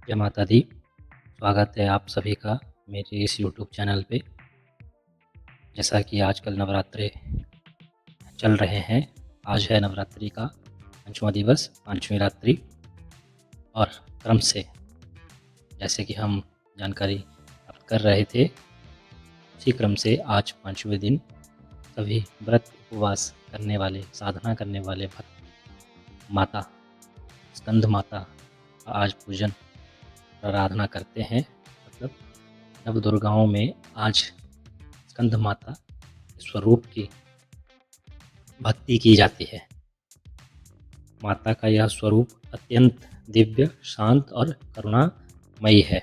जय माता दी। स्वागत है आप सभी का मेरे इस यूट्यूब चैनल पे। जैसा कि आजकल नवरात्रे चल रहे हैं, आज है नवरात्रि का 5वां दिवस, 5वीं रात्रि और क्रम से जैसे कि हम जानकारी प्राप्त कर रहे थे, उसी क्रम से आज 5वें दिन सभी व्रत उपवास करने वाले, साधना करने वाले भक्त माता, स्कंद माता का आज पूजन, आराधना करते हैं। मतलब नवदुर्गाओं में आज स्कंद माता स्वरूप की भक्ति की जाती है। माता का यह स्वरूप अत्यंत दिव्य, शांत और करुणामयी है।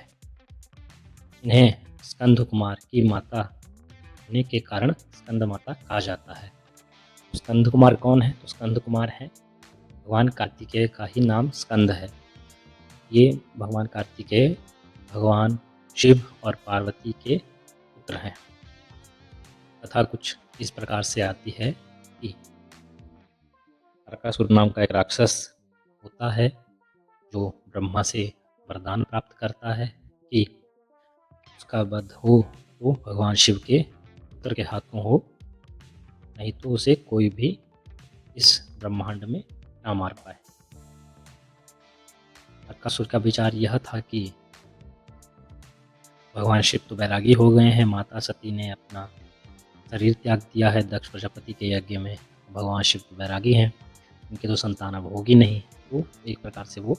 इन्हें स्कंद कुमार की माता होने के कारण स्कंद माता कहा जाता है। स्कंद कुमार कौन है? तो स्कंद कुमार है भगवान कार्तिकेय का ही नाम स्कंद है। ये भगवान कार्तिकेय भगवान शिव और पार्वती के पुत्र हैं। कथा कुछ इस प्रकार से आती है कि तारकासुर नाम का एक राक्षस होता है जो ब्रह्मा से वरदान प्राप्त करता है कि उसका वध हो तो भगवान शिव के पुत्र के हाथों हो, नहीं तो उसे कोई भी इस ब्रह्मांड में ना मार पाए। तारकासुर का विचार यह था कि भगवान शिव तो बैरागी हो गए हैं, माता सती ने अपना शरीर त्याग दिया है दक्ष प्रजापति के यज्ञ में, भगवान शिव तो बैरागी हैं, उनके तो संतान अब होगी नहीं। तो एक प्रकार से वो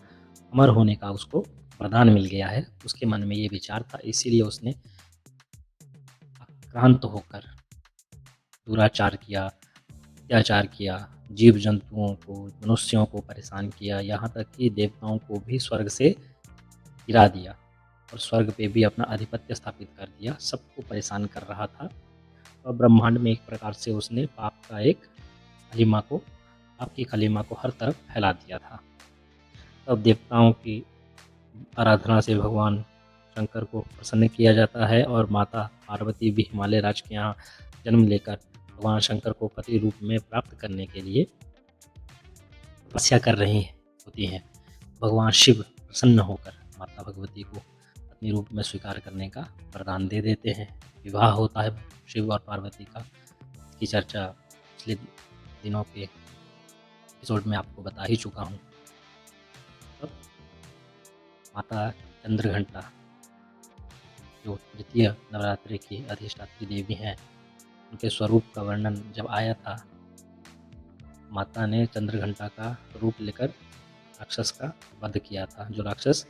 अमर होने का उसको वरदान मिल गया है। उसके मन में ये विचार था, इसीलिए उसने आक्रांत होकर दुराचार किया, अत्याचार किया, जीव जंतुओं को, मनुष्यों को परेशान किया, यहाँ तक कि देवताओं को भी स्वर्ग से गिरा दिया और स्वर्ग पे भी अपना आधिपत्य स्थापित कर दिया। सबको परेशान कर रहा था और ब्रह्मांड में एक प्रकार से उसने पाप का एक खलीमा को, पाप की खलीमा को हर तरफ फैला दिया था। तब देवताओं की आराधना से भगवान शंकर को प्रसन्न किया जाता है और माता पार्वती भी हिमालय राज के यहाँ जन्म लेकर भगवान शंकर को पति रूप में प्राप्त करने के लिए तपस्या कर रही होती हैं। भगवान शिव प्रसन्न होकर माता भगवती को पत्नी रूप में स्वीकार करने का वरदान दे देते हैं। विवाह होता है शिव और पार्वती का। इसकी चर्चा पिछले दिनों के एपिसोड में आपको बता ही चुका हूँ। तब माता चंद्रघंटा जो द्वितीय नवरात्रि की अधिष्ठात्री देवी हैं, उनके स्वरूप का वर्णन जब आया था, माता ने चंद्रघंटा का रूप लेकर राक्षस का वध किया था, जो राक्षस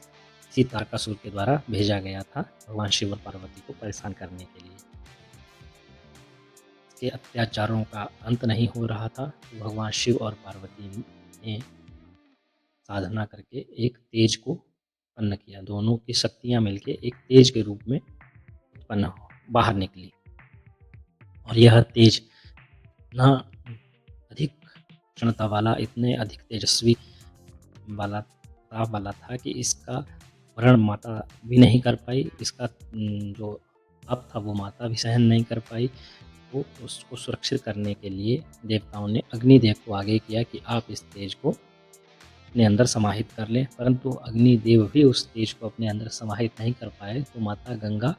इसी तारकासुर के द्वारा भेजा गया था भगवान शिव और पार्वती को परेशान करने के लिए। इसके अत्याचारों का अंत नहीं हो रहा था तो भगवान शिव और पार्वती ने साधना करके एक तेज को उत्पन्न किया। दोनों की शक्तियाँ मिलके एक तेज के रूप में उत्पन्न बाहर निकली और यह तेज इतना अधिक क्षमता वाला, इतने अधिक तेजस्वी वाला ताप वाला था कि इसका वर्णन माता भी नहीं कर पाई। इसका जो ताप था वो माता भी सहन नहीं कर पाई। तो उसको सुरक्षित करने के लिए देवताओं ने अग्निदेव को आगे किया कि आप इस तेज को अपने अंदर समाहित कर लें, परंतु अग्निदेव भी उस तेज को अपने अंदर समाहित नहीं कर पाए। तो माता गंगा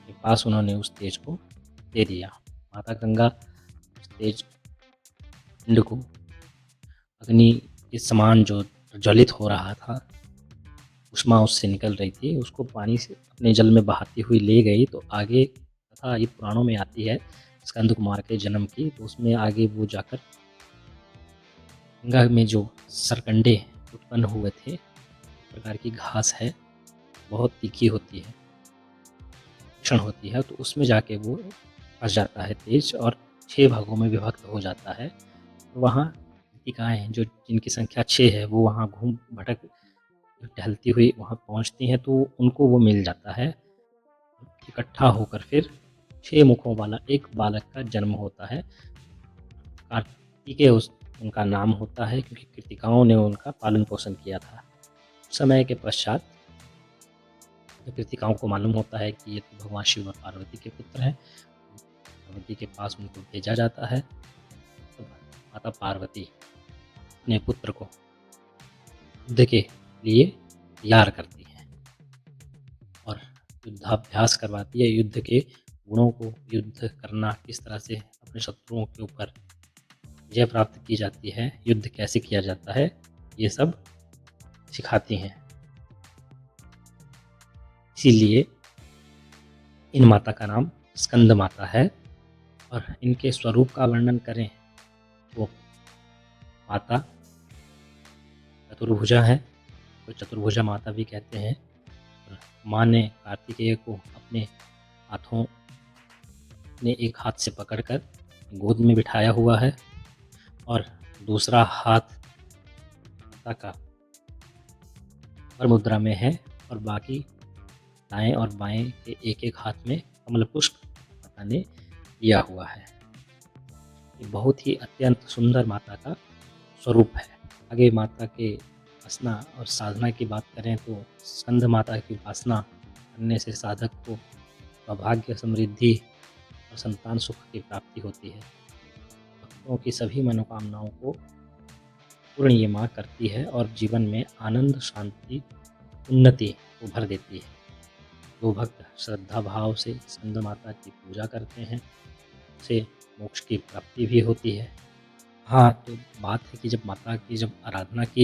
के पास उन्होंने उस तेज को दे दिया। माता गंगा उस तेज पिंड को अग्नि के समान जो ज्वलित हो रहा था, उष्मा उससे निकल रही थी, उसको पानी से अपने जल में बहाती हुई ले गई। तो आगे कथा ये पुराणों में आती है स्कंद कुमार के जन्म की, तो उसमें आगे वो जाकर गंगा में जो सरकंडे उत्पन्न हुए थे, एक प्रकार की घास है, बहुत तीखी होती है, तीक्ष्ण होती है, तो उसमें जाके वो फंस जाता है तेज और 6 भागों में विभक्त हो जाता है। तो वहाँ लतिकाएँ जो जिनकी संख्या 6 है, वो वहाँ घूम भटक टहलती हुई वहाँ पहुँचती हैं, तो उनको वो मिल जाता है। इकट्ठा होकर फिर 6 मुखों वाला एक बालक का जन्म होता है। कार्तिकेय उनका नाम होता है क्योंकि कृतिकाओं ने उनका पालन पोषण किया था। समय के पश्चात जब कृतिकाओं को मालूम होता है कि ये तो भगवान शिव और पार्वती के पुत्र हैं, पार्वती के पास उनको भेजा जाता है। तो माता पार्वती अपने पुत्र को युद्ध के लिए तैयार करती हैं और युद्धाभ्यास करवाती है, युद्ध के गुणों को, युद्ध करना किस तरह से अपने शत्रुओं के ऊपर विजय प्राप्त की जाती है, युद्ध कैसे किया जाता है, ये सब सिखाती हैं। इसीलिए इन माता का नाम स्कंद माता है और इनके स्वरूप का वर्णन करें तो माता चतुर्भुजा है, को चतुर्भुजा माता भी कहते हैं और माँ ने कार्तिकेय को अपने हाथों ने एक हाथ से पकड़कर गोद में बिठाया हुआ है और दूसरा हाथ माता का वर मुद्रा में है और बाकी दाएं और बाएं के एक-एक हाथ में कमल पुष्प माता ने लिया हुआ है। ये बहुत ही अत्यंत सुंदर माता का स्वरूप है। आगे माता के उपासना और साधना की बात करें तो स्कंद माता की उपासना करने से साधक को सौभाग्य, समृद्धि और संतान सुख की प्राप्ति होती है। भक्तों की सभी मनोकामनाओं को पूर्ण ये माँ करती है और जीवन में आनंद, शांति, उन्नति को भर देती है। जो भक्त श्रद्धा भाव से स्कंद माता की पूजा करते हैं, उसे मोक्ष की प्राप्ति भी होती है। हाँ, तो बात है कि जब माता की जब आराधना की